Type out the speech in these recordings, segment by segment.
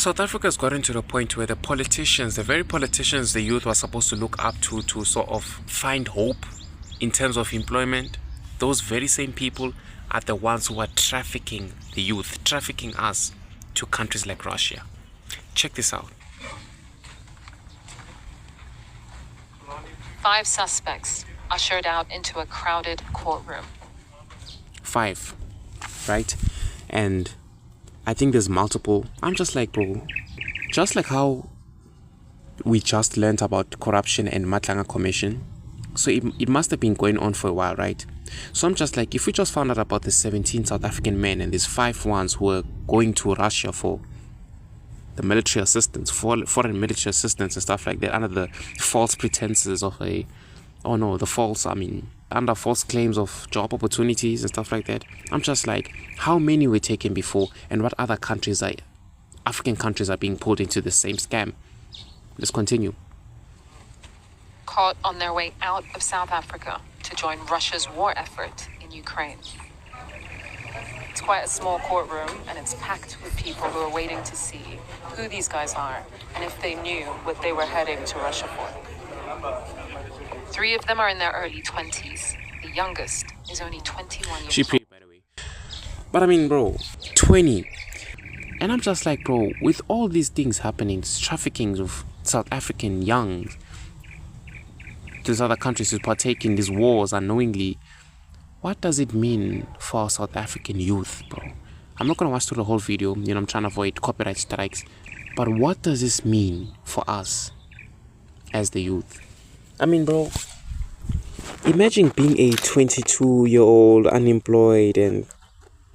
South Africa has gotten to the point where the politicians, the very politicians the youth was supposed to look up to sort of find hope in terms of employment, those very same people are the ones who are trafficking the youth, trafficking us to countries like Russia. Check this out. 5 suspects ushered out into a crowded courtroom. 5, right? And I think there's multiple. I'm just like, bro, just like how we just learned about corruption and Matlanga Commission. So it must have been going on for a while, right? So I'm just like, if we just found out about the 17 South African men and these 5 ones who were going to Russia for the military assistance, foreign military assistance and stuff like that, under the false pretenses of under false claims of job opportunities and stuff like that. I'm just like, how many were taken before, and what other countries African countries are being pulled into the same scam? Let's continue. Caught on their way out of South Africa to join Russia's war effort in Ukraine. It's quite a small courtroom, and it's packed with people who are waiting to see who these guys are and if they knew what they were heading to Russia for. 3 of them are in their early 20s. The youngest is only 21 years old. By the way. But I mean, bro, 20. And I'm just like, bro, with all these things happening, this trafficking of South African youngs to these other countries to partake in these wars unknowingly, what does it mean for our South African youth, bro? I'm not going to watch through the whole video, I'm trying to avoid copyright strikes. But what does this mean for us as the youth? I mean, bro, imagine being a 22-year-old unemployed and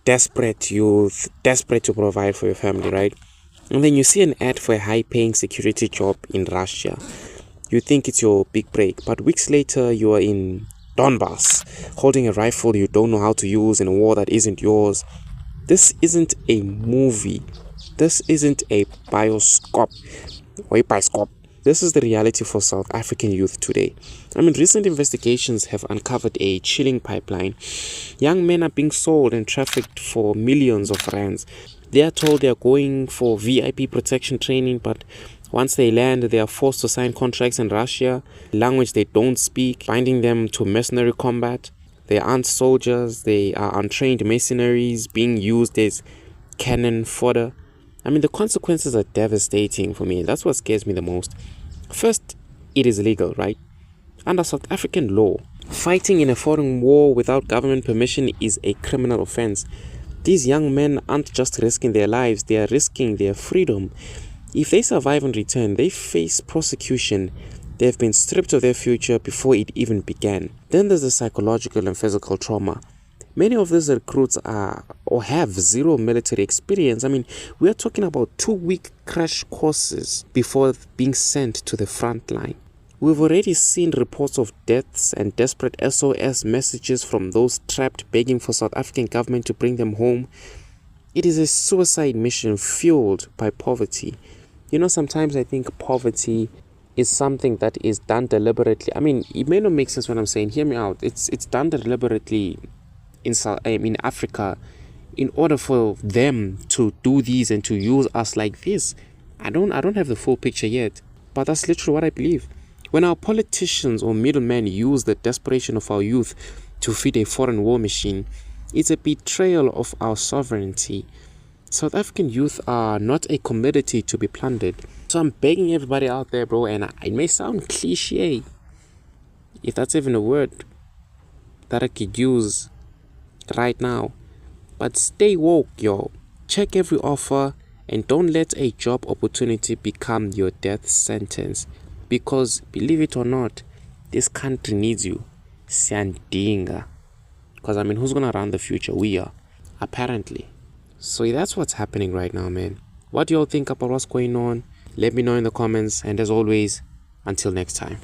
desperate youth, desperate to provide for your family, right? And then you see an ad for a high-paying security job in Russia. You think it's your big break, but weeks later you are in Donbass, holding a rifle you don't know how to use in a war that isn't yours. This isn't a movie. This isn't a bioscope. This is the reality for South African youth today. I mean, recent investigations have uncovered a chilling pipeline. Young men are being sold and trafficked for millions of rands. They are told they are going for VIP protection training, but once they land, they are forced to sign contracts in Russia, language they don't speak, binding them to mercenary combat. They aren't soldiers, they are untrained mercenaries being used as cannon fodder. I mean, the consequences are devastating for me. That's what scares me the most. First, it is illegal, right? Under South African law, fighting in a foreign war without government permission is a criminal offense. These young men aren't just risking their lives, they are risking their freedom. If they survive and return, they face prosecution. They have been stripped of their future before it even began. Then there's the psychological and physical trauma. Many of these recruits are or have zero military experience. I mean, we are talking about 2-week crash courses before being sent to the front line. We've already seen reports of deaths and desperate SOS messages from those trapped begging for South African government to bring them home. It is a suicide mission fueled by poverty. Sometimes I think poverty is something that is done deliberately. I mean, it may not make sense what I'm saying. Hear me out. It's done deliberately in Africa in order for them to do these and to use us like this. I don't have the full picture yet, but that's literally what I believe. When our politicians or middlemen use the desperation of our youth to feed a foreign war machine, it's a betrayal of our sovereignty. South African youth are not a commodity to be plundered. So I'm begging everybody out there, bro, and it may sound cliche, if that's even a word that I could use right now, but stay woke, yo. Check every offer and don't let a job opportunity become your death sentence, because believe it or not, this country needs you. Siyandinga. Because I mean, who's gonna run the future? We are, apparently. So that's what's happening right now, man. What do y'all think about what's going on? Let me know in the comments, and as always, until next time.